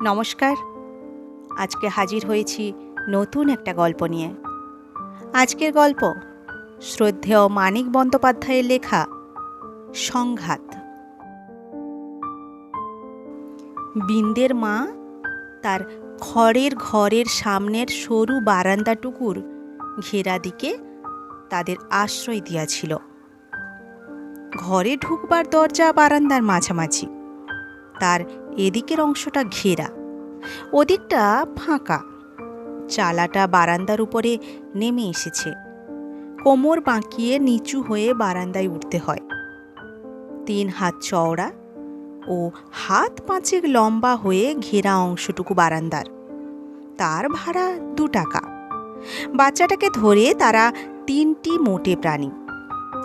নমস্কার। আজকে হাজির হয়েছি নতুন একটা গল্প নিয়ে। আজকের গল্প শ্রদ্ধেয় মানিক বন্দ্যোপাধ্যায়ের লেখা সংঘাত। বিন্দের মা তার খড়ের ঘরের সামনের সরু বারান্দাটুকুর ঘেরা দিকে তাদের আশ্রয় দিয়াছিল। ঘরে ঢুকবার দরজা বারান্দার মাঝামাঝি, তার এদিকের অংশটা ঘেরা, ওদিকটা ফাঁকা। চালাটা বারান্দার উপরে নেমে এসেছে। কোমর বাঁকিয়ে নিচু হয়ে বারান্দায় উঠতে হয়। 3 হাত চওড়া ও হাত 5 লম্বা হয়ে ঘেরা অংশটুকু বারান্দার। তার ভাড়া 2 টাকা। বাচ্চাটাকে ধরে তারা 3টি মোটে প্রাণী।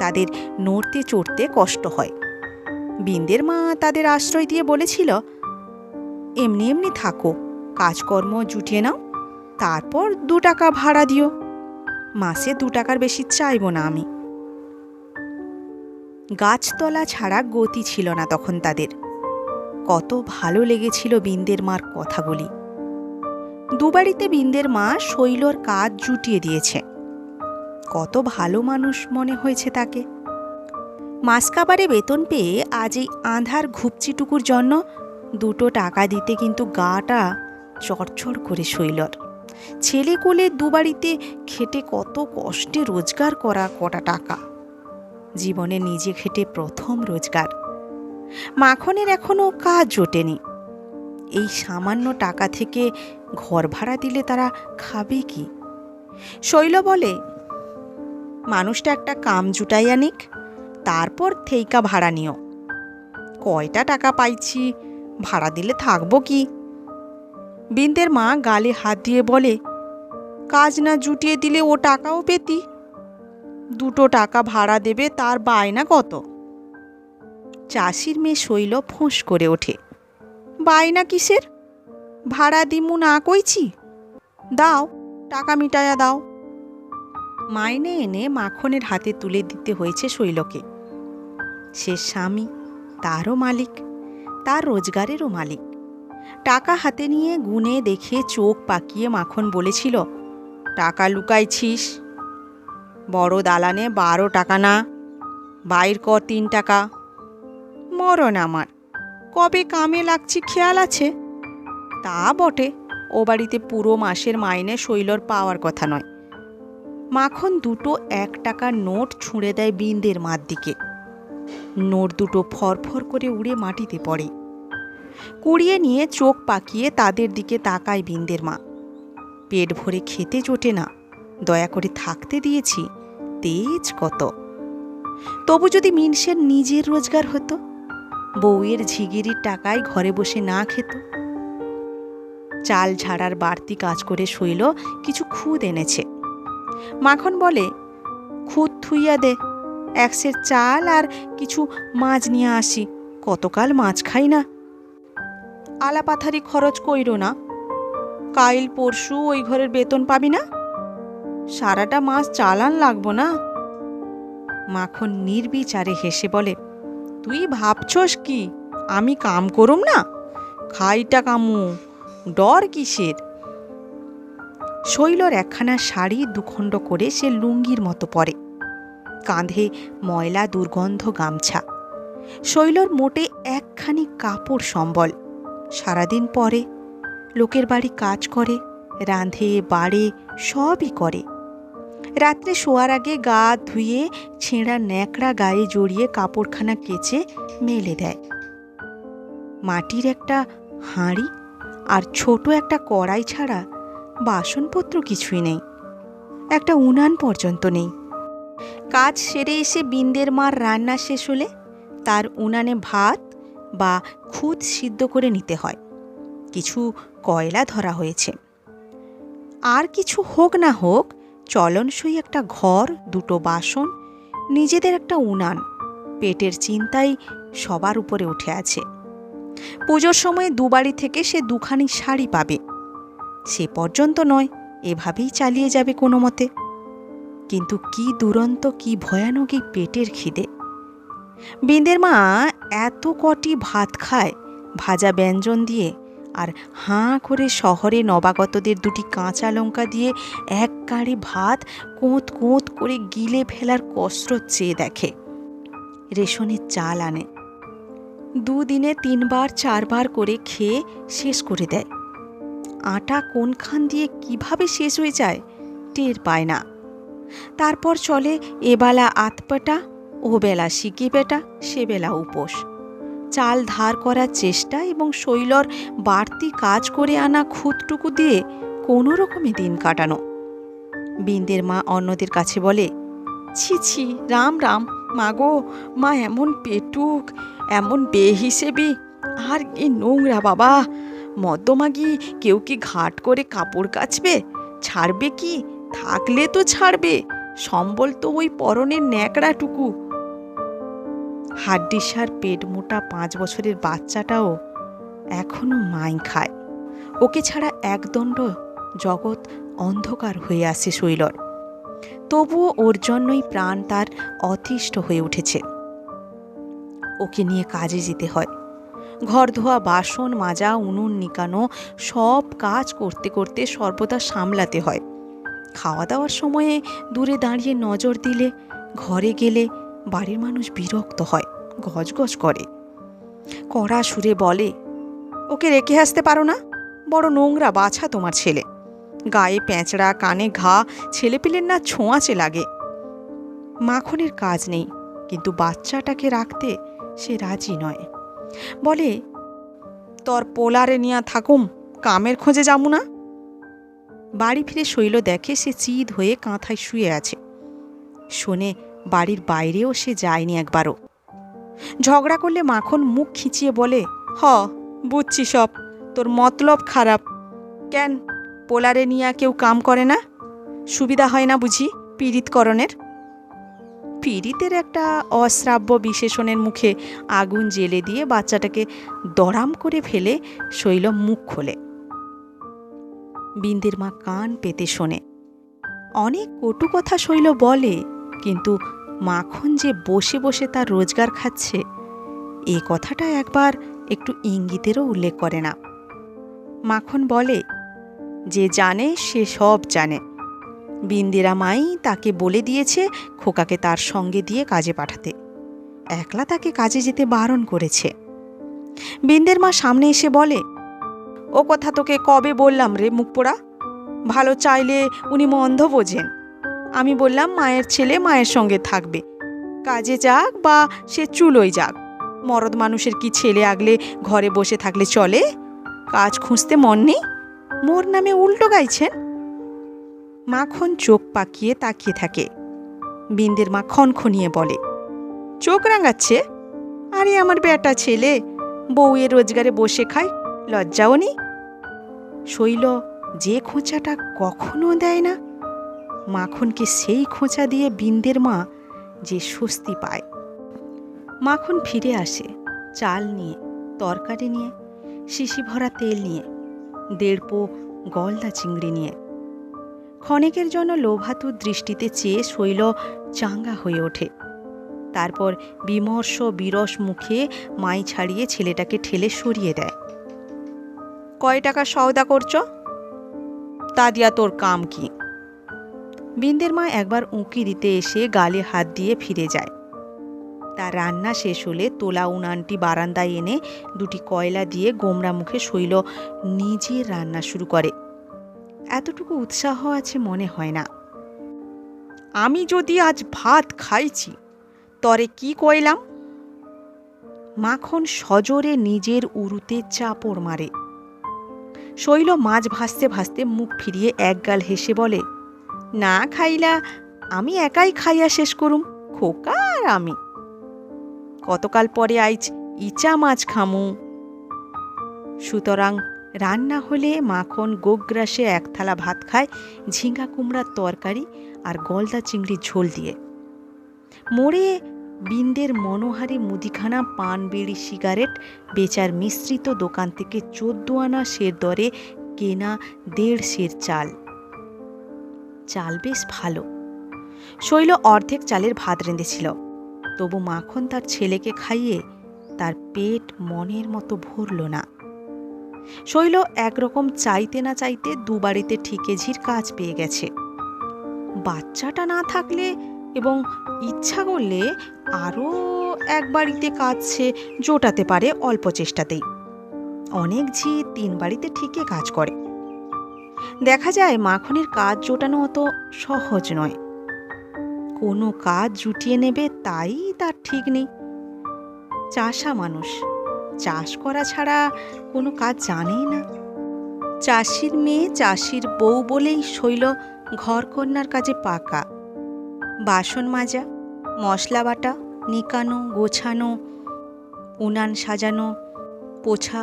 তাদের নড়তে চড়তে কষ্ট হয়। বিন্দের মা তাদের আশ্রয় দিয়ে বলেছিল, এমনি এমনি থাকো, কাজকর্ম জুটিয়ে নাও, তারপর 2 টাকা ভাড়া দিও। মাসে 2 টাকার বেশি চাইব না আমি। গাছতলা ছাড়া গতি ছিল না তখন তাদের। কত ভালো লেগেছিল বিন্দের মার কথাগুলি। দুবাড়িতে বিন্দের মা শৈলর কাজ জুটিয়ে দিয়েছে। কত ভালো মানুষ মনে হয়েছে তাকে। মাসকাবারে বেতন পেয়ে আজ এই আঁধার ঘুপচিটুকুর জন্য 2 টাকা দিতে কিন্তু গাটা চড়চড় করে শৈলর। ছেলে কোলে দুবাড়িতে খেটে কত কষ্টে রোজগার করা কটা টাকা। জীবনে নিজে খেটে প্রথম রোজগার। মাখনের এখনো কাজ জোটেনি। এই সামান্য টাকা থেকে ঘর ভাড়া দিলে তারা খাবে কি? শৈল বলে, মানুষটা একটা কাম জুটাইয়া নিক, তারপর থেইকা ভাড়া নিও। কয়টা টাকা পাইছি, ভাড়া দিলে থাকবো কি? বিন্দের মা গালে হাত দিয়ে বলে, কাজ না জুটিয়ে দিলে ও টাকাও পেতি। 2 টাকা ভাড়া দেবে, তার বায়না কত? চাষির মেয়ে শৈল ফোঁস করে ওঠে, বায়না কিসের? ভাড়া দিমু না কইছি? দাও, টাকা মিটায়া দাও। মাইনে এনে মাখনের হাতে তুলে দিতে হয়েছে শৈলকে। সে স্বামী, তারও মালিক, তার রোজগারেরও মালিক। টাকা হাতে নিয়ে গুনে দেখে চোখ পাকিয়ে মাখন বলেছিল, টাকা লুকাইছিস? বড় দালানে 12 টাকা না, বাইর কর 3 টাকা। মরণ আমার, কবে কামে লাগছি খেয়াল আছে? তা বটে, ও বাড়িতে পুরো মাসের মাইনে শৈলর পাওয়ার কথা নয়। মাখন 2টো 1 টাকার নোট ছুঁড়ে দেয় বিন্দের মার দিকে। নোট 2টো ফরফর করে উড়ে মাটিতে পড়ে। কুড়িয়ে নিয়ে চোখ পাকিয়ে তাদের দিকে তাকায় বিন্দের মা। পেট ভরে খেতে জোটে না, দয়া করে থাকতে দিয়েছি, তেজ কত। তবু যদি মিনসের নিজের রোজগার হতো, বউয়ের ঝিগিরির টাকায় ঘরে বসে না খেত। চাল ঝাড়ার বাড়তি কাজ করে শৈল কিছু খুদ এনেছে। মাখন বলে, খুদ থুইয়া দে, 1 সের চাল আর কিছু মাছ নিয়ে আসি, কতকাল মাছ খাই না। আলাপাথারি খরচ কইরো না, কাইল পরশু ওই ঘরের বেতন পাবি না? সারাটা মাস চালান লাগবো না? মাখন নির্বিচারে হেসে বলে, তুই ভাবছস কি আমি কাম করুম না? খাইটা কামু, ডর কিসের? শৈলর একখানা শাড়ি 2 খণ্ড করে সে লুঙ্গির মতো পরে। কাঁধে ময়লা দুর্গন্ধ গামছা। শৈলর মোটে একখানি কাপড় সম্বল। সারাদিন পরে, লোকের বাড়ি কাজ করে, রাঁধে বাড়ে, সবই করে। রাত্রে শোয়ার আগে গা ধুয়ে ছেঁড়া ন্যাকড়া গায়ে জড়িয়ে কাপড়খানা কেচে মেলে দেয়। মাটির একটা হাঁড়ি আর ছোট একটা কড়াই ছাড়া বাসনপত্র কিছুই নেই। একটা উনান পর্যন্ত নেই। কাজ সেরে এসে বিন্দের মার রান্না শেষ হলে তার উনানে ভাত বা খুদ সিদ্ধ করে নিতে হয়। কিছু কয়লা ধরা হয়েছে। আর কিছু হোক না হোক, চলনসই একটা ঘর, 2টো বাসন, নিজেদের একটা উনান, পেটের চিন্তাই সবার উপরে উঠে আছে। পুজোর সময় দুবাড়ি থেকে সে 2খানি শাড়ি পাবে। সে পর্যন্ত নয়, এভাবেই চালিয়ে যাবে কোনো মতে। কিন্তু কি দুরন্ত, কি ভয়ানক এই পেটের খিদে! বিন্দের মা এত কটি ভাত খায় ভাজা ব্যঞ্জন দিয়ে আর হাঁ করে শহরে নবাগতদের দুটি কাঁচা লঙ্কা দিয়ে এক গাড়ি ভাত কোঁত কোঁত করে গিলে ফেলার কসরত চেয়ে দেখে। রেশনের চাল আনে, 2 দিনে 3বার 4বার করে খেয়ে শেষ করে দেয়। আটা কোনখান দিয়ে কিভাবে শেষ হয়ে যায় টের পায় না। তারপর চলে এবেলা আতপাটা, ও বেলা সিকি পেটা, সে বেলা উপোস। চাল ধার করার চেষ্টা এবং শৈলর বাড়তি কাজ করে আনা খুদটুকু দিয়ে কোনো রকমে দিন কাটানো। বিন্দের মা অন্যদের কাছে বলে, ছি ছি, রাম রাম, মাগো মা এমন পেটুক, এমন বেহিসেবি, আর কি নোংরা বাবা। মদ্যমাগি কেউ কি ঘাট করে কাপড় কাচবে? ছাড়বে কি? থাকলে তো ছাড়বে, সম্বল তো ওই পরনের ন্যাকড়াটুকু। হাড্ডিসার পেট মোটা 5 বছরের বাচ্চাটাও এখনো মাই খায়। ওকে ছাড়া একদণ্ড জগৎ অন্ধকার হয়ে আসে শৈলর। তবুও ওর জন্যই প্রাণ তার অতিষ্ঠ হয়ে উঠেছে। ওকে নিয়ে কাজে যেতে হয়। ঘর ধোয়া, বাসন মাজা, উনুন নিকানো, সব কাজ করতে করতে সর্বদা সামলাতে হয়। খাওয়া দাওয়ার সময়ে দূরে দাঁড়িয়ে নজর দিলে, ঘরে গেলে বাড়ির মানুষ বিরক্ত হয়, গজগজ করে, কড়া সুরে বলে, ওকে রেখে আসতে পারো না? বড় নোংরা বাছা তোমার ছেলে, গায়ে প্যাঁচড়া, কানে ঘা, ছেলেপিলের না ছোঁয়াচে লাগে। মাখনের কাজ নেই, কিন্তু বাচ্চাটাকে রাখতে সে রাজি নয়। বলে, তোর পোলারে নিয়া থাকুম, কামের খোঁজে যাবো না। বাড়ি ফিরে শৈল দেখে সে চিত হয়ে কাঁথায় শুয়ে আছে। শোনে বাড়ির বাইরেও সে যায়নি একবারও। ঝগড়া করলে মাখন মুখ খিচিয়ে বলে, বুঝছি সব, তোর মতলব খারাপ। কেন পোলারে নিয়া কেউ কাম করে না? সুবিধা হয় না বুঝি পীড়িতকরণের? পীড়িতের একটা অশ্রাব্য বিশেষণের মুখে আগুন জ্বেলে দিয়ে বাচ্চাটাকে দড়াম করে ফেলে শৈল মুখ খোলে। বিন্দের মা কান পেতে শোনে। অনেক কটু কথা শৈল বলে, কিন্তু মাখন যে বসে বসে তার রোজগার খাচ্ছে, এ কথাটা একবার একটু ইঙ্গিতেরও উল্লেখ করে না। মাখন বলে, যে জানে সে সব জানে। বিন্দিরা মাই তাকে বলে দিয়েছে খোকাকে তার সঙ্গে দিয়ে কাজে পাঠাতে, একলা তাকে কাজে যেতে বারণ করেছে। বিন্দের মা সামনে এসে বলে, ও কথা তোকে কবে বললাম রে মুখপোড়া? ভালো চাইলে উনি মন্দ বোঝেন। আমি বললাম মায়ের ছেলে মায়ের সঙ্গে থাকবে, কাজে যাক বা সে চুলোই যাক। মরদ মানুষের কি ছেলে আগলে ঘরে বসে থাকলে চলে? কাজ খুঁজতে মন নেই? মোর নামে উল্টো গাইছেন। মাখন চোখ পাকিয়ে তাকিয়ে থাকে। বিন্দের মা খনখনিয়ে বলে, চোখ রাঙাচ্ছে? আরে আমার বেটা ছেলে বউয়ের রোজগারে বসে খায়, লজ্জাও নেই? শৈল যে খোঁচাটা কখনো দেয় না, মাখনকে সেই খোঁচা দিয়ে বিন্দের মা যে স্বস্তি পায়। মাখন ফিরে আসে চাল নিয়ে, তরকারি নিয়ে, শিশি ভরা তেল নিয়ে, 1.5 পো গলদা চিংড়ি নিয়ে। ক্ষণেকের জন্য লোভাতুর দৃষ্টিতে চেয়ে শৈল চাঙ্গা হয়ে ওঠে। তারপর বিমর্ষ বিরস মুখে মাই ছাড়িয়ে ছেলেটাকে ঠেলে সরিয়ে দেয়। কয় টাকা সওদা করছ? তা দিয়া তোর কাম কি? বিন্দের মা একবার উঁকি দিতে এসে গালে হাত দিয়ে ফিরে যায়। তার রান্না শেষ হলে তোলা উনানটি বারান্দায় এনে 2টি কয়লা দিয়ে গোমরা মুখে শৈল নিজের রান্না শুরু করে। এতটুকু উৎসাহ আছে মনে হয় না। আমি যদি আজ ভাত খাইছি, তরে কি কইলাম? মাখন সজোরে নিজের উরুতে চাপড় মারে। শৈল মাছ ভাসতে ভাসতে মুখ ফিরিয়ে একগাল হেসে বলে, না খাইলা আমি একাই খাইয়া শেষ করুম, খোকা আর আমি। কতকাল পরে আইজ ইচা মাছ খামু। সুতরাং রান্না হলে মাখন গোগ্রাসে 1 থালা ভাত খায় ঝিঙ্গা কুমড়ার তরকারি আর গলদা চিংড়ির ঝোল দিয়ে। মোড়ে বিন্দের মনোহারি মুদিখানা, পান, বিড়ি, সিগারেট বেচার মিশ্রিত দোকান থেকে 14 আনা সের দরে কেনা 1.5 সের চাল। চাল বেশ ভালো। শৈল অর্ধেক চালের ভাত রেঁধেছিল, তবু মাখন তার ছেলেকে খাইয়ে তার পেট মনের মতো ভরল না। শৈল একরকম চাইতে না চাইতে দুবাড়িতে ঠিকেঝির কাজ পেয়ে গেছে। বাচ্চাটা না থাকলে এবং ইচ্ছা করলে আরও এক বাড়িতে কাজ সে জোটাতে পারে অল্প চেষ্টাতেই। অনেক ঝি 3 বাড়িতে ঠিকই কাজ করে। দেখা যায় মাখনের কাজ জোটানো অত সহজ নয়। কোনো কাজ জুটিয়ে নেবে তাই তার ঠিক নেই। চাষা মানুষ, চাষ করা ছাড়া কোনো কাজ জানেই না। চাষির মেয়ে চাষির বউ বলেই শৈল ঘরকন্যার কাজে পাকা। বাসন মাজা, মশলা বাটা, নিকানো, গোছানো, উনান সাজানো, পোছা,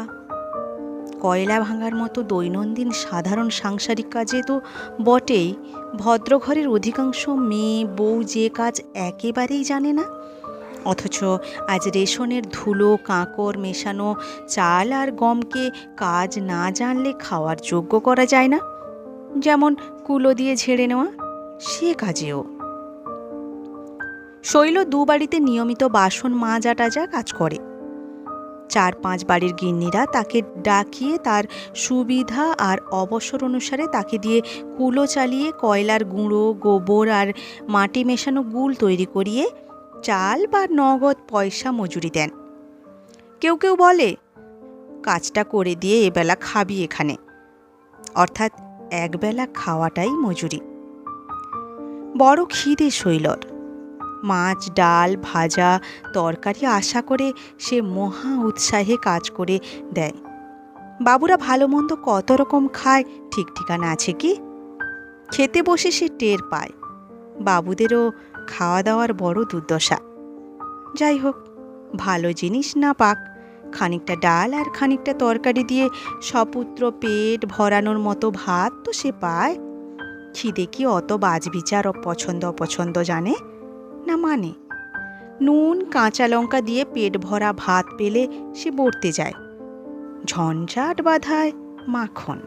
কয়লা ভাঙার মতো দৈনন্দিন সাধারণ সাংসারিক কাজে তো বটেই, ভদ্রঘরের অধিকাংশ মেয়ে বউ যে কাজ একেবারেই জানে না। অথচ আজ রেশনের ধুলো কাঁকর মেশানো চাল আর গমকে কাজ না জানলে খাওয়ার যোগ্য করা যায় না। যেমন কুলো দিয়ে ঝেড়ে নেওয়া, সে কাজেও শৈল 2 বাড়িতে নিয়মিত বাসন মাজা টাজা কাজ করে। 4-5 বাড়ির গিন্নিরা তাকে ডাকিয়ে তার সুবিধা আর অবসর অনুসারে তাকে দিয়ে কুলো চালিয়ে কয়লার গুঁড়ো, গোবর আর মাটি মেশানো গুল তৈরি করিয়ে চাল বা নগদ পয়সা মজুরি দেন। কেউ কেউ বলে, কাজটা করে দিয়ে এবেলা খাবি এখানে, অর্থাৎ একবেলা খাওয়াটাই মজুরি। বড় খিদে শৈলর। মাছ, ডাল, ভাজা, তরকারি আশা করে সে মহা উৎসাহে কাজ করে দেয়। বাবুরা ভালো মন্দ কত রকম খায় ঠিক ঠিকানা আছে কি? খেতে বসে সে টের পায় বাবুদেরও খাওয়া দাওয়ার বড় দুর্দশা। যাই হোক, ভালো জিনিস না পাক, খানিকটা ডাল আর খানিকটা তরকারি দিয়ে সপুত্র পেট ভরানোর মতো ভাত তো সে পায়। খিদে কি অত বাজবিচার ও পছন্দ অপছন্দ জানে না মানে? নুন কাঁচা লঙ্কা দিয়ে পেট ভরা ভাত পেলে সে বর্তে যায়। ঝঞ্ঝাট বাধায় মাখন।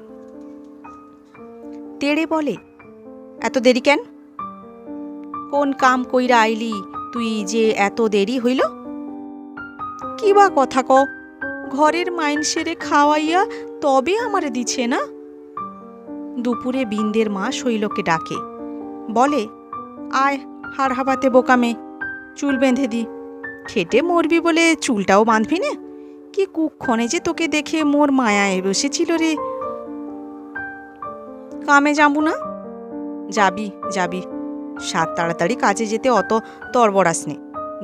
তেড়ে বলে, এত দেরি কেন? কোন কাম কইরা আইলি তুই যে এত দেরি হইল? কি বা কথা ক, ঘরের মাইন সেরে খাওয়াইয়া তবে আমারে দিছে না। দুপুরে বিন্দের মা শৈলকে ডাকে, বলে, আয় হাড় হাবাতে বোকামে, চুল বেঁধে দি। খেটে মরবি বলে চুলটাও বাঁধবি না? কি কুক্ষণে যে তোকে দেখে মোর মায়ায় বসেছিল রে। কামে যাবো না? যাবি যাবি, সাত তাড়াতাড়ি কাজে যেতে অত তরবরাস নে,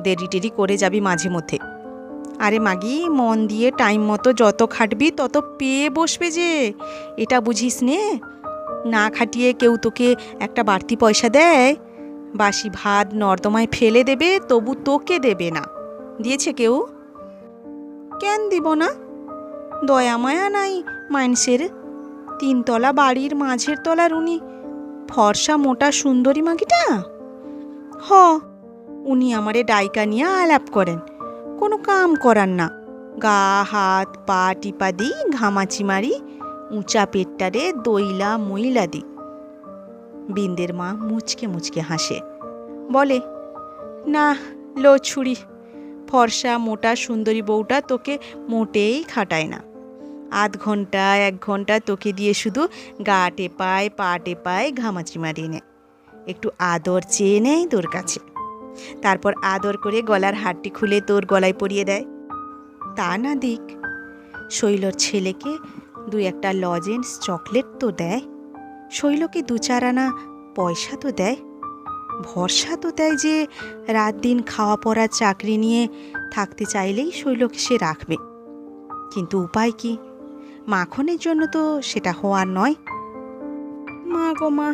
দেরি টেরি করে যাবি মাঝে মধ্যে। আরে মাগি, মন দিয়ে টাইম মতো যত খাটবি তত পেয়ে বসবে যে, এটা বুঝিস নে? না খাটিয়ে কেউ তোকে একটা বাড়তি পয়সা দেয়? বাসি ভাত নর্দমায় ফেলে দেবে, তবু তোকে দেবে না। দিয়েছে কেউ? কেন দিব না? দয়া মায়া নাই মাইনসের? 3 তলা বাড়ির মাঝের তলার উনি ফর্সা মোটা সুন্দরী মাগিটা? হ, উনি আমারে ডাইকা নিয়ে আলাপ করেন, কোনো কাম করান না। গা হাত পা টিপা দিই, ঘামাচি মারি, উঁচা পেটটারে দইলা মইলা দিই। বিন্দের মা মুচকে মুচকে হাসে, বলে, না লো ছুরি, ফর্সা মোটা সুন্দরী বউটা তোকে মোটেই খাটায় না। 1/2 ঘন্টা 1 ঘন্টা তোকে দিয়ে শুধু গা টেপায় পা টেপায় ঘামাচি মারিয়ে নেয়, একটু আদর চেয়ে নেয় তোর কাছে, তারপর আদর করে গলার হারটি খুলে তোর গলায় পরিয়ে দেয়। তা না দিক, শৈলর ছেলেকে 2-1টা লজেন্স চকলেট তো দেয়, শৈলকে 2-4 আনা পয়সা তো দেয়, ভরসা তো দেয় যে রাত দিন খাওয়া পড়ার চাকরি নিয়ে থাকতে চাইলেই শৈলকে সে রাখবে। কিন্তু উপায় কি? মাখনের জন্য তো সেটা হওয়ার নয়। মা গো মা,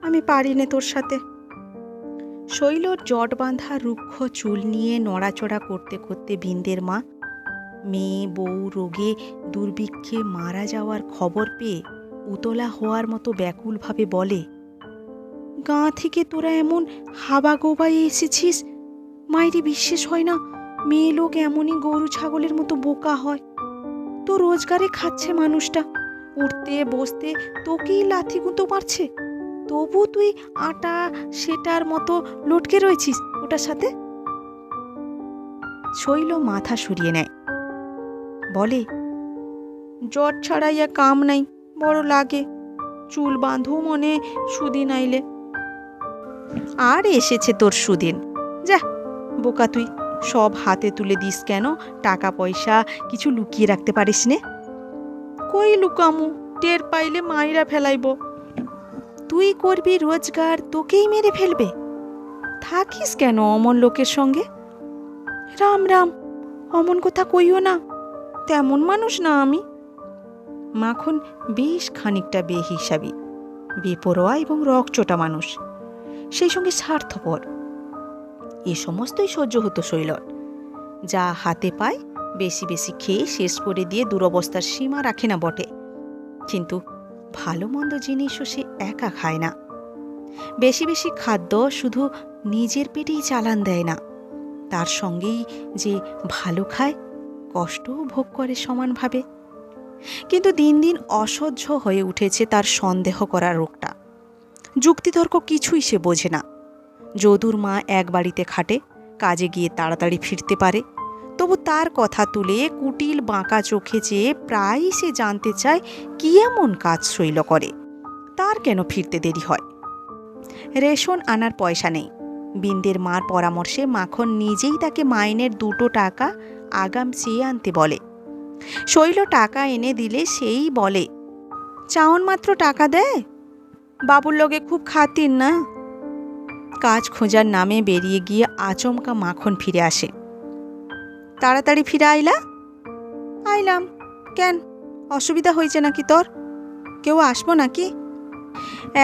আমি পারি নে তোর সাথে। শৈলর জট বাঁধা রুক্ষ চুল নিয়ে নড়াচড়া করতে করতে বিন্দের মা মেয়ে বউ রোগে দুর্ভিক্ষে মারা যাওয়ার খবর পেয়ে উতলা হওয়ার মতো ব্যাকুলভাবে বলে, গাঁ থেকে তোরা এমন হাবা গোবায় এসেছিস, মায়েরই বিশ্বাস হয় না মেয়ে লোক এমনই গরু ছাগলের মতো বোকা হয়। তো রোজগারে খাচ্ছে মানুষটা, উঠতে বসতে তোকেই লাথি গুঁতো মারছে, তবু তুই আটা সেটার মতো লটকে রয়েছিস ওটার সাথে। শৈল মাথা সরিয়ে নেয়, বলে, জ্বর ছাড়াইয়া কাম নাই, বড় লাগে। চুল বাঁধো মনে সুদিন আইলে। আর এসেছে তোর সুদিন। যা বোকা তুই, সব হাতে তুলে দিস কেন? টাকা পয়সা কিছু লুকিয়ে রাখতে পারিস নে? কই লুকামু, টের পাইলে মাইরা ফেলাইব। তুই করবি রোজগার, তোকেই মেরে ফেলবে। থাকিস কেন অমন লোকের সঙ্গে? রাম রাম, অমন কথা কইও না, তেমন মানুষ না আমি। মাখন বেশ খানিকটা বেহিসাবি, বেপরোয়া এবং রকচটা মানুষ, সেই সঙ্গে স্বার্থপর। এ সমস্তই সহ্য হতো শৈলর। যা হাতে পায় বেশি বেশি খেয়ে শেষ করে দিয়ে দুরবস্থার সীমা রাখে না বটে, কিন্তু ভালো মন্দ জিনিসও সে একা খায় না। বেশি বেশি খাদ্য শুধু নিজের পেটেই চালান দেয় না, তার সঙ্গেই যে ভালো খায় কষ্টও ভোগ করে সমানভাবে। কিন্তু দিন দিন অসহ্য হয়ে উঠেছে তার সন্দেহ করা রোগটা। যুক্তিতর্ক কিছুই সে বোঝে না। যদুর মা এক বাড়িতে খাটে, কাজে গিয়ে তাড়াতাড়ি ফিরতে পারে, তবু তার কথা তুলে কুটিল বাঁকা চোখে চেয়ে প্রায়ই সে জানতে চায় কি এমন কাজ শৈল করে, তার কেন ফিরতে দেরি হয়। রেশন আনার পয়সা নেই। বিন্দের মার পরামর্শে মাখন নিজেই তাকে মাইনের 2 টাকা আগাম চেয়ে আনতে বলে। শৈল টাকা এনে দিলে সেই বলে, চাওন মাত্র টাকা দেয়, বাবুর লগে খুব খাতির না। কাজ খোঁজার নামে বেরিয়ে গিয়ে আচমকা মাখন ফিরে আসে। তাড়াতাড়ি ফিরে আইলা? আইলাম। কেন, অসুবিধা হয়েছে নাকি তোর? কেউ আসবো নাকি?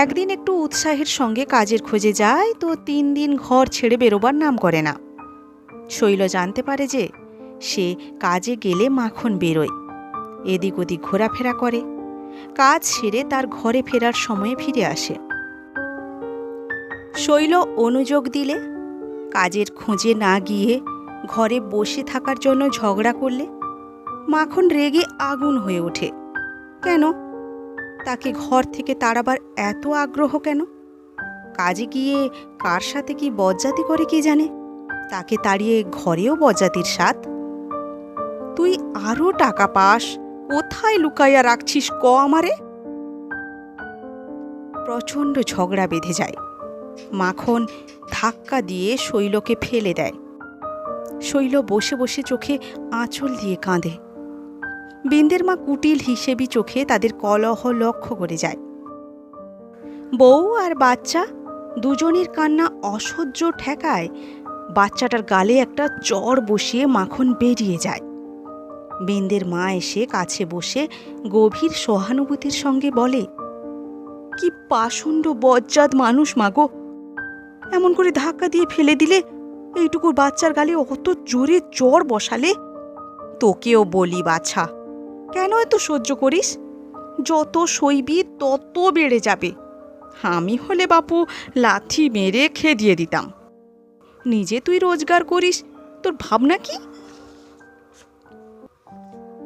একদিন একটু উৎসাহের সঙ্গে কাজের খোঁজে যায় তো 3 দিন ঘর ছেড়ে বেরোবার নাম করে না। শৈল জানতে পারে যে সে কাজে গেলে মাখন বেরোয়, এদিক ওদিক ঘোরাফেরা করে, কাজ সেরে তার ঘরে ফেরার সময়ে ফিরে আসে। শৈল অনুযোগ দিলে, কাজের খোঁজে না গিয়ে ঘরে বসে থাকার জন্য ঝগড়া করলে, মাখন রেগে আগুন হয়ে ওঠে। কেন? তাকে ঘর থেকে তাড়াবার এত আগ্রহ কেন? কাজে গিয়ে কার সাথে কি বজ্জাতি করে কে জানে, তাকে তাড়িয়ে ঘরেও বজ্জাতির স্বাদ। তুই আরো টাকা পাস, কোথায় লুকাইয়া রাখছিস ক আমারে? প্রচণ্ড ঝগড়া বেঁধে যায়। মাখন ধাক্কা দিয়ে শৈলকে ফেলে দেয়। শৈল বসে বসে চোখে আঁচল দিয়ে কাঁদে। বিন্দের মা কুটিল হিসেবি চোখে তাদের কলহ লক্ষ্য করে যায়। বউ আর বাচ্চা দুজনের কান্না অসহ্য ঠেকায় বাচ্চাটার গালে একটা চড় বসিয়ে মাখন বেরিয়ে যায়। বিন্দের মা এসে কাছে বসে গভীর সহানুভূতির সঙ্গে বলে, কি পাষণ্ড বজ্জাত মানুষ মাগো, এমন করে ধাক্কা দিয়ে ফেলে দিলে, এইটুকুর বাচ্চার গালে অত জোরে চড় বসালে। তোকেও বলি বাছা, কেন এত সহ্য করিস? যত সইবি তত বেড়ে যাবে। আমি হলে বাপু লাথি মেরে খেদিয়ে দিতাম। নিজে তুই রোজগার করিস, তোর ভাবনা কি?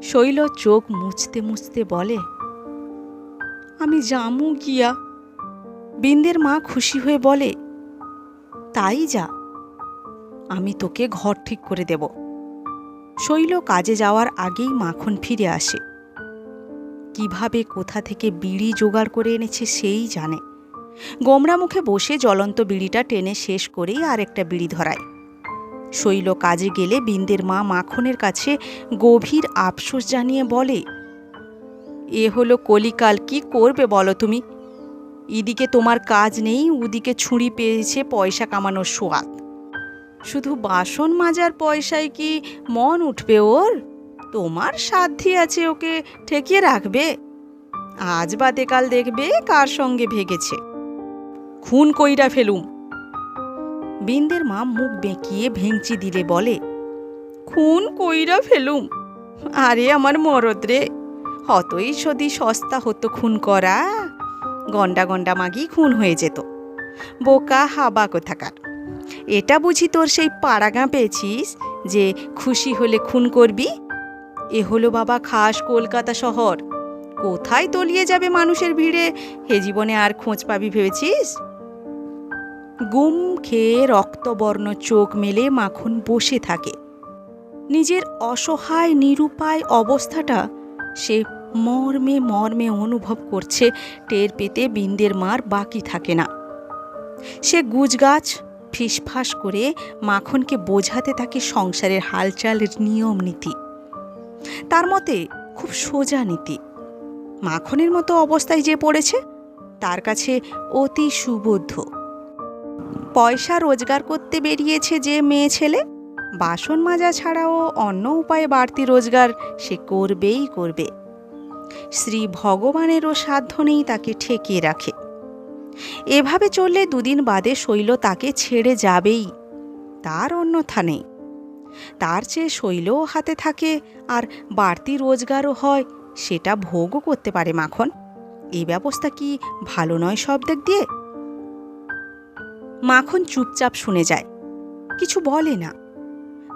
শৈল চোখ মুছতে মুছতে বলে, আমি জামু গিয়া। বিন্দের মা খুশি হয়ে বলে, তাই যা, আমি তোকে ঘর ঠিক করে দেব। শৈল কাজে যাওয়ার আগেই মাখন ফিরে আসে। কিভাবে কোথা থেকে বিড়ি জোগাড় করে এনেছে সেই জানে। গোমরা মুখে বসে জ্বলন্ত বিড়িটা টেনে শেষ করেই আর একটা বিড়ি ধরায়। শৈল কাজে গেলে বিন্দের মা মাখনের কাছে গভীর আফসোস জানিয়ে বলে, এ হলো কলিকাল, কি করবে বলো তুমি? এদিকে তোমার কাজ নেই, ওদিকে ছুরি পেয়েছে পয়সা কামানোর সোয়াদ। শুধু বাসন মাজার পয়সায় কি মন উঠবে ওর? তোমার সাধ্যি আছে ওকে ঠেকিয়ে রাখবে? আজ বাদে কাল দেখবে কার সঙ্গে ভেগেছে, খুন কইরা ফেলুম। বিন্দের মা মুখ বেঁকিয়ে ভেঙচি দিলে বলে, খুন কইরা ফেলুম? আরে আমার মরদ রে, হতই যদি সস্তা হতো খুন করা, গন্ডা গন্ডা মাগি খুন হয়ে যেত। বোকা হাবা কোথাকার। এটা বুঝি তোর সেই পাড়াগাঁ পেয়েছিস যে খুশি হলে খুন করবি? এ হলো বাবা খাস কলকাতা শহর, কোথায় তলিয়ে যাবে মানুষের ভিড়ে হে জীবনে আর খোঁজ পাবি ভেবেছিস? গুম খেয়ে রক্তবর্ণ চোখ মেলে মাখন বসে থাকে। নিজের অসহায় নিরুপায় অবস্থাটা সে মর্মে মর্মে অনুভব করছে, টের পেতে বিন্দের মার বাকি থাকে না। সে গুজগাছ ফিসফাস করে মাখনকে বোঝাতে থাকে সংসারের হালচালের নিয়ম নীতি। তার মতে খুব সোজা নীতি। মাখনের মতো অবস্থায় যে পড়েছে তার কাছে অতি সুবোধ্য। পয়সা রোজগার করতে বেরিয়েছে যে মেয়ে ছেলে, বাসন মাজা ছাড়াও অন্য উপায়ে বাড়তি রোজগার সে করবেই করবে। শ্রী ভগবানেরও সাধ্য নেই তাকে ঠেকিয়ে রাখে। এভাবে চললে দুদিন বাদে শৈল তাকে ছেড়ে যাবেই, তার অন্যথা নেই। তার চেয়ে শৈলও হাতে থাকে আর বাড়তি রোজগারও হয়, সেটা ভোগও করতে পারে মাখন। এই ব্যবস্থা কি ভালো নয় সব দিক দিয়ে? মাখন চুপচাপ শুনে যায়, কিছু বলে না।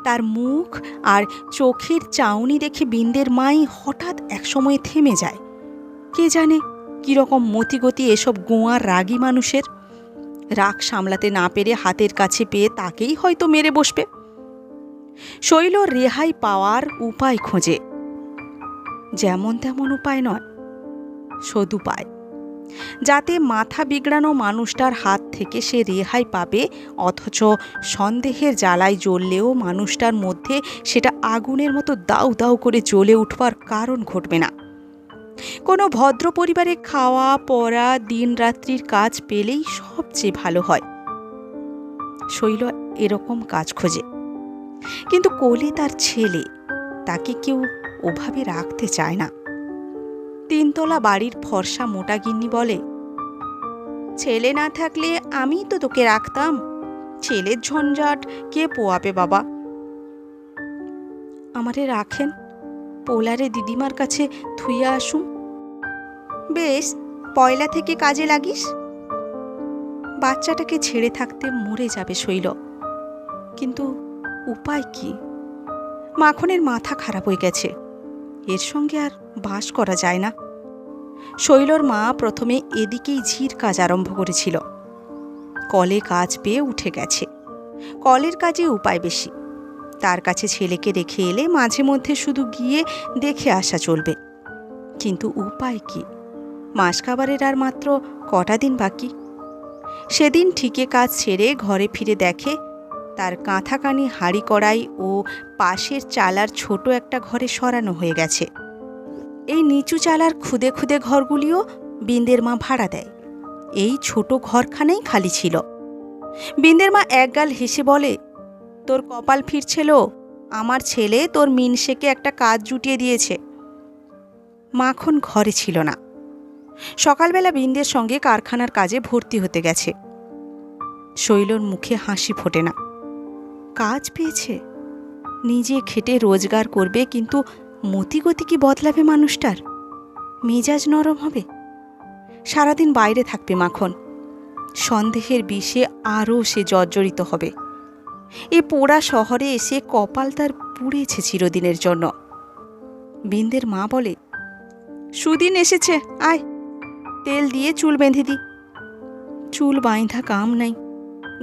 তার মুখ আর চোখের চাউনি দেখে বিন্দের মাই হঠাৎ একসময় থেমে যায়। কে জানে কীরকম মতিগতি এসব গোয়ার রাগী মানুষের। রাগ সামলাতে না পেরে হাতের কাছে পেয়ে তাকেই হয়তো মেরে বসবে। শৈল রেহাই পাওয়ার উপায় খোঁজে, যেমন তেমন উপায় নয়, সদুপায়, যাতে মাথা বিগড়ানো মানুষটার হাত থেকে সে রেহাই পাবে, অথচ সন্দেহের জ্বালায় জ্বললেও মানুষটার মধ্যে সেটা আগুনের মতো দাউ দাউ করে জ্বলে উঠবার কারণ ঘটবে না। কোনো ভদ্র পরিবারে খাওয়া পড়া দিন রাত্রির কাজ পেলেই সবচেয়ে ভালো হয়। শৈল এরকম কাজ খোঁজে, কিন্তু কোলে তার ছেলে, তাকে কেউ ওভাবে রাখতে চায় না। তিনতলা বাড়ির ফর্সা মোটা গিন্নি বলে, ছেলে না থাকলে আমি তো তোকে রাখতাম, ছেলের ঝঞ্ঝাট কে পোয়াবে বাবা। আমারে রাখেন, পোলারে দিদিমার কাছে থুইয়া আসুম। বেশ, পয়লা থেকে কাজে লাগিস। বাচ্চাটাকে ছেড়ে থাকতে মরে যাবে শৈল, কিন্তু উপায় কি? মাখনের মাথা খারাপ হয়ে গেছে, এর সঙ্গে আর বাস করা যায় না। শৈলর মা প্রথমে এদিকেই ঝির কাজ আরম্ভ করেছিল। কলে কাজ পেয়ে উঠে গেছে, কলের কাজে উপায় বেশি। তার কাছে ছেলেকে রেখে এলে মাঝে মধ্যে শুধু গিয়ে দেখে আসা চলবে। কিন্তু উপায় কি? মাস কাবারের আর মাত্র কটা দিন বাকি। সেদিন ঠিকে কাজ ছেড়ে ঘরে ফিরে দেখে তার কাঁথাকানি হাঁড়ি কড়াই ও পাশের চালার ছোট একটা ঘরে সরানো হয়ে গেছে। এই নিচু চালার খুদে খুদে ঘরগুলিও বিন্দের মা ভাড়া দেয়। এই ছোট ঘরখানেই খালি ছিল। বিন্দের মা একগাল হেসে বলে, তোর কপাল ফিরছিল, আমার ছেলে তোর মিনসেকে একটা কাজ জুটিয়ে দিয়েছে। মাখন ঘরে ছিল না। সকালবেলা বিন্দের সঙ্গে কারখানার কাজে ভর্তি হতে গেছে। শৈলর মুখে হাসি ফোটে না। কাজ পেয়েছে, নিজে খেটে রোজগার করবে, কিন্তু মতিগতি কি বদলাবে মানুষটার? মেজাজ নরম হবে, সারাদিন বাইরে থাকবে মাখন। সন্দেহের বিষে আরও সে জর্জরিত হবে। এ পোড়া শহরে এসে কপাল তার পুড়েছে চিরদিনের জন্য। বিন্দের মা বলে, সুদিন এসেছে, আয় তেল দিয়ে চুল বেঁধে দি। চুল বাইন্ধা কাম নাই,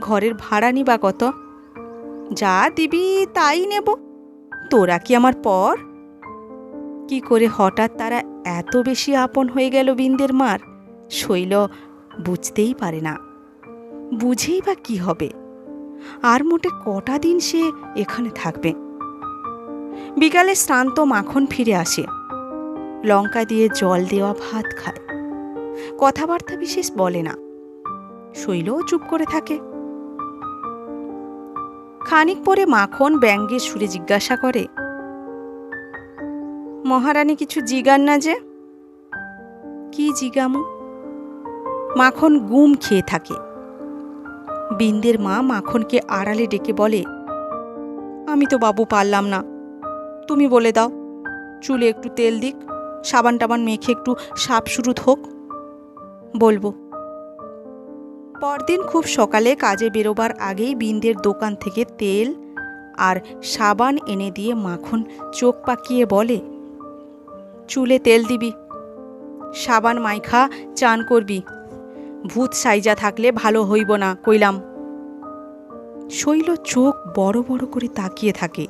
ঘরের ভাড়া নিবা কত? যা দিবি তাই নেব, তোরা কি আমার পর? কি করে হঠাৎ তারা এত বেশি আপন হয়ে গেল বিন্দের মার, শৈল বুঝতেই পারে না। বুঝেই বা কি হবে? আর মোটে কটা দিন সে এখানে থাকবে? বিকালে শ্রান্ত মাখন ফিরে আসে, লঙ্কা দিয়ে জল দেওয়া ভাত খায়, কথাবার্তা বিশেষ বলে না। শৈলও চুপ করে থাকে। খানিক পরে মাখন ব্যঙ্গের সুরে জিজ্ঞাসা করে, মহারানী কিছু জিগান না যে? কি জিগামু? মাখন গুম খেয়ে থাকে। বিন্দের মা মাখনকে আড়ালে ডেকে বলে, আমি তো বাবু পারলাম না, তুমি বলে দাও, চুলে একটু তেল দিক, সাবান টাবান মেখে একটু সাপ সুরুত হোক। বলবো। পরদিন খুব সকালে কাজে বেরোবার আগেই বিন্দের দোকান থেকে তেল আর সাবান এনে দিয়ে মাখন চোখ পাকিয়ে বলে, চুলে তেল দিবি, সাবান মাইখা চান করবি, ভূত সাইজা থাকলে ভালো হইব না কইলাম। শৈল চোখ বড় বড় করে তাকিয়ে থাকে।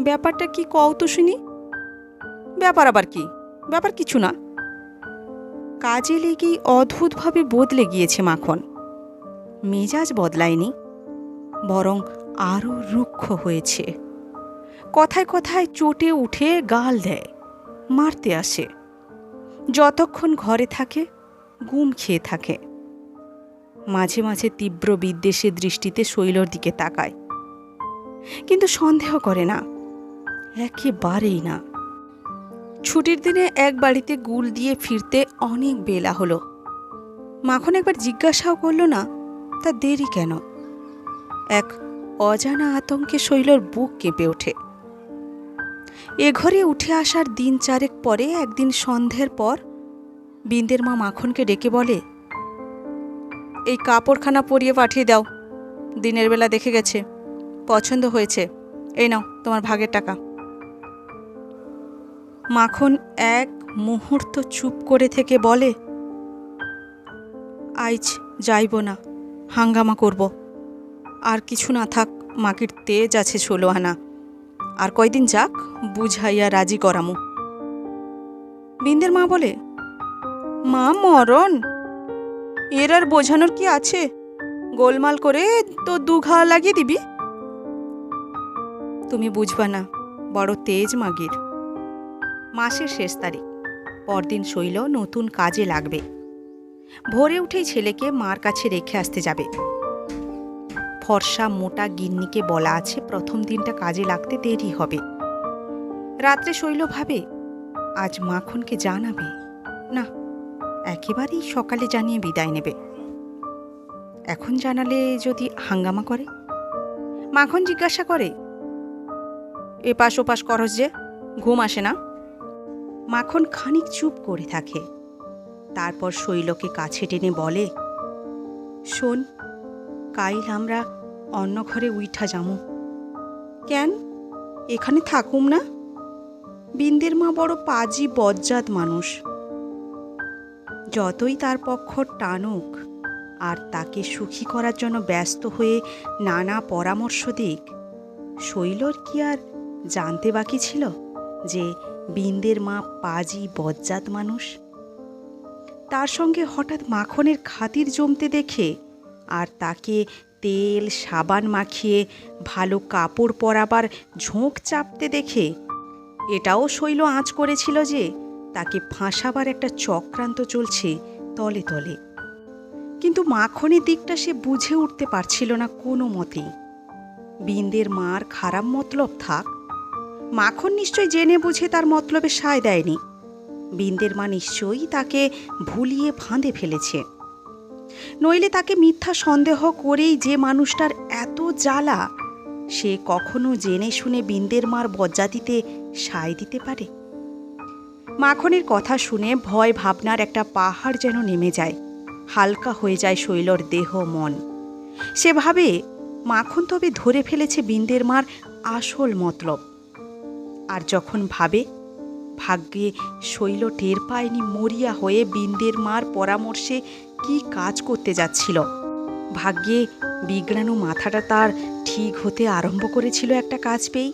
ব্যাপারটা কি কও তো শুনি? ব্যাপার আবার কি? ব্যাপার কিছু না। কাজে লেগেই অদ্ভুতভাবে বদলে গিয়েছে মাখন। মেজাজ বদলায়নি, বরং আরও রুক্ষ হয়েছে। কথায় কথায় চটে উঠে গাল দেয়, মারতে আসে। যতক্ষণ ঘরে থাকে গুম খেয়ে থাকে। মাঝে মাঝে তীব্র বিদ্বেষের দৃষ্টিতে শৈলর দিকে তাকায়, কিন্তু সন্দেহ করে না, একেবারেই না। ছুটির দিনে এক বাড়িতে গুল দিয়ে ফিরতে অনেক বেলা হলো। মাখন একবার জিজ্ঞাসাও করল না তা দেরি কেন। এক অজানা আতঙ্কে শৈলর বুক কেঁপে ওঠে। এ ঘরে উঠে আসার দিন চারেক পরে একদিন সন্ধ্যের পর বিন্দের মা মাখনকে ডেকে বলে, এই কাপড়খানা পরিয়ে পাঠিয়ে দাও, দিনের বেলা দেখে গেছে, পছন্দ হয়েছে, এই নাও তোমার ভাগের টাকা। মাখন এক মুহূর্ত চুপ করে থেকে বলে, আইজ যাইব না, হাঙ্গামা করব। আর কিছু না থাক, মাকির তেজ আছে 16 আনা, আর কয়দিন যাক বুঝাইয়া রাজি করামু। বিন্দের মা বলে, মা মরণ, এর আর বোঝানোর কি আছে? গোলমাল করে তো 2 ঘা লাগিয়ে দিবি। তুমি বুঝবা না, বড় তেজ মাগির। মাসের শেষ তারিখ, পরদিন শৈল নতুন কাজে লাগবে। ভোরে উঠেই ছেলেকে মার কাছে রেখে আসতে যাবে। ফর্সা মোটা গিন্নিকে বলা আছে প্রথম দিনটা কাজে লাগতে দেরি হবে। রাত্রে শৈল ভাবে আজ মাখনকে জানাবে না, একেবারেই সকালে জানিয়ে বিদায় নেবে। এখন জানালে যদি হাঙ্গামা করে। মাখন জিজ্ঞাসা করে, এপাশ ওপাশ করস যে, ঘুম আসে না? মাখন খানিক চুপ করে থাকে, তারপর শৈলকে কাছে টেনে বলে, শোন, কাইল আমরা অন্য ঘরে উইঠা যামু। কেন, এখানে থাকুম না? বিন্দের মা বড় পাজি বজ্জাত মানুষ। যতই তার পক্ষ টানুক আর তাকে সুখী করার জন্য ব্যস্ত হয়ে নানা পরামর্শ দিক, শৈলর কি আর জানতে বাকি ছিল যে বিন্দের মা পাজি বজ্জাত মানুষ? তার সঙ্গে হঠাৎ মাখনের খাতির জমতে দেখে আর তাকে তেল সাবান মাখিয়ে ভালো কাপড় পরাবার ঝোঁক চাপতে দেখে এটাও শৈল আঁচ করেছিল যে তাকে ফাঁসাবার একটা চক্রান্ত চলছে তলে তলে। কিন্তু মাখনের দিকটা সে বুঝে উঠতে পারছিল না কোনো মতেই। বিন্দের মার খারাপ মতলব থাক, মাখন নিশ্চয় জেনে বুঝে তার মতলবে সায় দেয়নি। বিন্দের মা নিশ্চয়ই তাকে ভুলিয়ে ফাঁদে ফেলেছে, নইলে তাকে মিথ্যা সন্দেহ করেই যে মানুষটার এত জ্বালা, সে কখনো জেনে শুনে বিন্দের মার বজ্জাতিতে সায় দিতে পারে? মাখনের কথা শুনে ভয় ভাবনার একটা পাহাড় যেন নেমে যায়, হালকা হয়ে যায় শৈলর দেহ মন। সে ভাবে মাখন তবে ধরে ফেলেছে বিন্দের মার আসল মতলব। আর যখন ভাবে, ভাগ্যে শৈল টের পায়নি মরিয়া হয়ে বিন্দের মার পরামর্শে কি কাজ করতে যাচ্ছিল। ভাগ্যে বিগড়ানো মাথাটা তার ঠিক হতে আরম্ভ করেছিল একটা কাজ পেয়েই,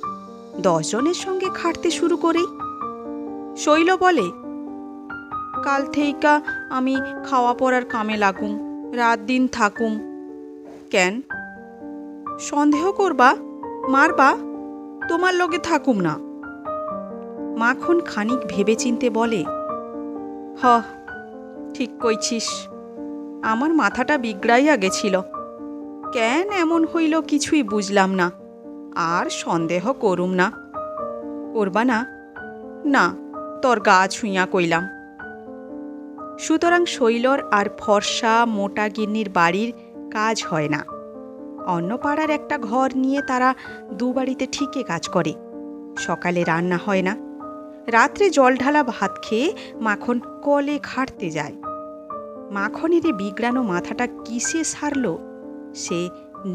10 জনের সঙ্গে খাটতে শুরু করেই। শৈল বলে, কাল থেইকা আমি খাওয়া পড়ার কামে লাগুম, রাত দিন থাকুম। কেন, সন্দেহ করবা, মারবা? তোমার লগে থাকুম না। মাখন খানিক ভেবেচিন্তে বলে, হ, ঠিক কইছিস, আমার মাথাটা বিগড়াইয়া গেছিল। কেন এমন হইল কিছুই বুঝলাম না, আর সন্দেহ করুম না। করবা না? না, তোর গা ছুঁইয়া কইলাম। সুতরাং শৈলর আর ফর্সা মোটা গিন্নির বাড়ির কাজ হয় না। অন্য পাড়ার একটা ঘর নিয়ে তারা 2 বাড়িতে ঠিকই কাজ করে। সকালে রান্না হয় না, রাত্রে জল ঢালা ভাত খেয়ে মাখন কলে খাটতে যায়। মাখনের বিগড়ানো মাথাটা কিসে সারল সে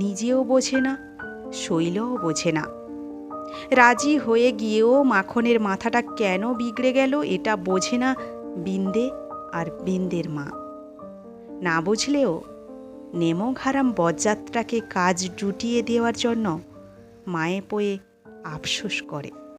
নিজেও বোঝে না, শৈলও বোঝে না। রাজি হয়ে গিয়েও মাখনের মাথাটা কেন বিগড়ে গেল এটা বোঝে না বিন্দে আর বিন্দের মা। না বুঝলেও নেমোঘারাম বজ্জাতটাকে কাজ জুটিয়ে দেওয়ার জন্য মায়ে পয়ে আফসোস করে।